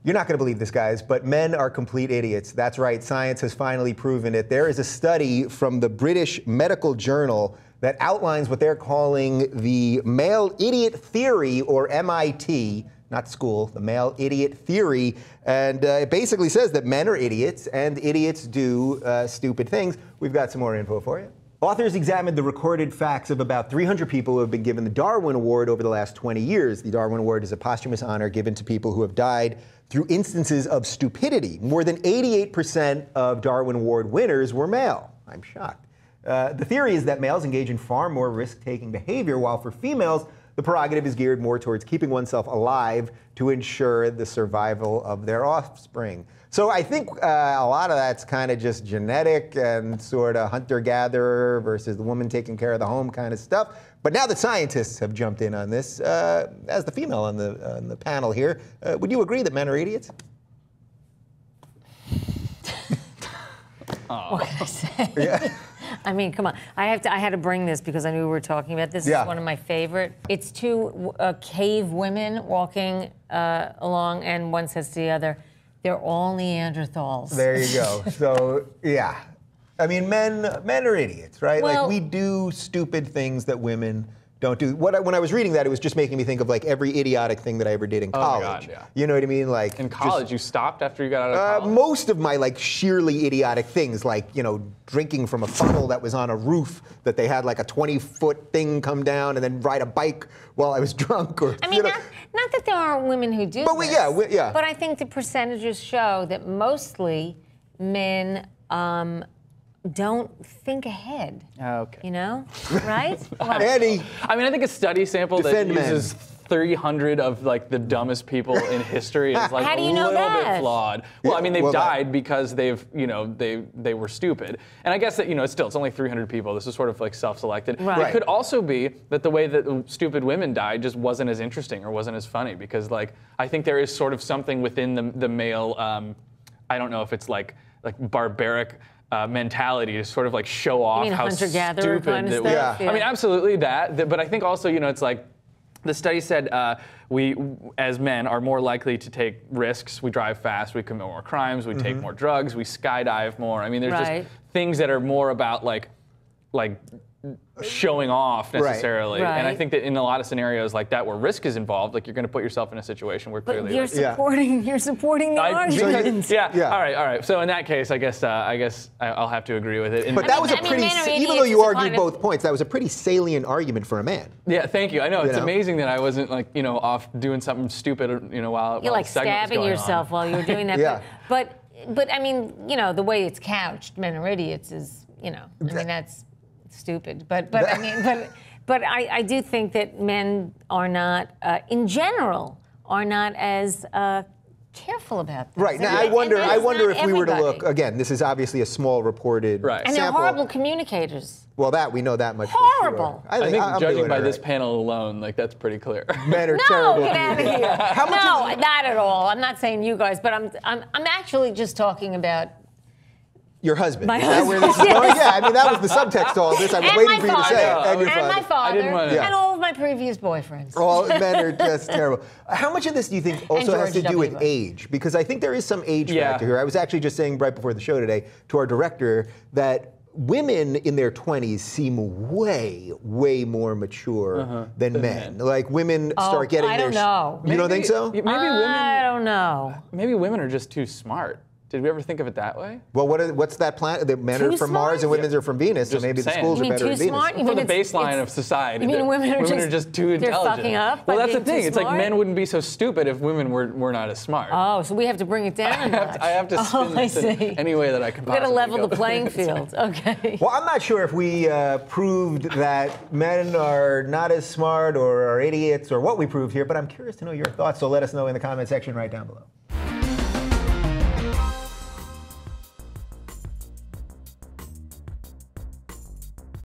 You're not going to believe this, guys, but men are complete idiots. That's right. Science has finally proven it. There is a study from the British Medical Journal that outlines what they're calling the male idiot theory, or MIT, not school, the male idiot theory. And it basically says that men are idiots and idiots do stupid things. We've got some more info for you. Authors examined the recorded facts of about 300 people who have been given the Darwin Award over the last 20 years. The Darwin Award is a posthumous honor given to people who have died through instances of stupidity. More than 88% of Darwin Award winners were male. I'm shocked. The theory is that males engage in far more risk-taking behavior, while for females, the prerogative is geared more towards keeping oneself alive to ensure the survival of their offspring. So I think a lot of that's kind of just genetic and sort of hunter-gatherer versus the woman taking care of the home kind of stuff. But now that scientists have jumped in on this, as the female on the panel here, would you agree that men are idiots? What can I say? Yeah. I mean, come on. I had to bring this because I knew we were talking about this. Yeah. It's one of my favorite. It's two cave women walking along, and one says to the other, "They're all Neanderthals." There you go. So, yeah. I mean, men are idiots, right? Well, like, we do stupid things that women don't do. When I was reading that, it was just making me think of, like, every idiotic thing that I ever did in college. Oh, my God, yeah. You know what I mean? Like, in college, you stopped after you got out of college? Most of my, like, sheerly idiotic things, like, you know, drinking from a funnel that was on a roof that they had, like, a 20-foot thing come down and then ride a bike while I was drunk. Or, I mean, not that there aren't women who do but this. Yeah. But I think the percentages show that mostly men don't think ahead. Okay. You know, right? Eddie. I mean, I think a study sample that uses 300 of, like, the dumbest people in history is, like, How do you a know little that? bit flawed. Well, I mean, they've well, died because they've, you know, they were stupid. And I guess that, you know, it's only 300 people. This is sort of like self-selected. Right. It could also be that the way that stupid women died just wasn't as interesting or wasn't as funny, because, like, I think there is sort of something within the male, I don't know if it's like barbaric mentality to sort of, like, show off how hunter-gatherer stupid kind of that stuff? we. I mean, absolutely that. But I think also, you know, it's like, the study said we, as men, are more likely to take risks. We drive fast. We commit more crimes. We take more drugs. We skydive more. I mean, there's just things that are more about, like showing off necessarily. Right. And I think that in a lot of scenarios like that where risk is involved, like, you're going to put yourself in a situation where clearly. But you're supporting the argument. Yeah. All right. So in that case, I guess I'll have to agree with it. But that was a pretty, even though you argued both points, that was a pretty salient argument for a man. Yeah, thank you. I know, it's amazing that I wasn't, like, you know, off doing something stupid, you know, while You're like the segment was stabbing going yourself on. while you were doing that. Yeah. But I mean, you know, the way it's couched, men are idiots, is, you know, I mean, that's stupid. But I mean, but I do think that men are not, in general, are not as careful about this. Right. Now, I wonder if we were to look, again, this is obviously a small reported And they're sample. horrible communicators. Well, that we know that much. Horrible. For sure. I think I'm judging doing by it this right. panel alone, like, that's pretty clear. Men are No, terrible. get out of here. How much No, not at all. I'm not saying you guys, but I'm actually just talking about your husband. my Is that where husband. this is going? Yeah, I mean, that was the subtext to all this. I was and waiting my for you to father, say it. And your and father. my father, didn't want to- and all of my previous boyfriends. All men are just terrible. How much of this do you think also has to George do with W. age? Because I think there is some age Yeah. factor here. I was actually just saying right before the show today to our director that women in their 20s seem way, way more mature than men. Like, women start getting I their... don't know. You don't think so? Maybe I don't know. Maybe women are just too smart. Did we ever think of it that way? Well, what's that plan? The men are Too from smart? Mars and women are from Venus, so Just maybe the saying. schools You are mean better too at Venus. smart? You For mean the it's- baseline of society. You mean women are just too they're intelligent. fucking up Well, by that's the being thing. too It's like smart? men wouldn't be so stupid if women were not as smart. Oh, so we have to bring it down a notch. I have to spin I this in see. any way that I can We got to possibly level go. the playing field. Okay. Well, I'm not sure if we proved that men are not as smart or are idiots or what we proved here, but I'm curious to know your thoughts, so let us know in the comment section right down below.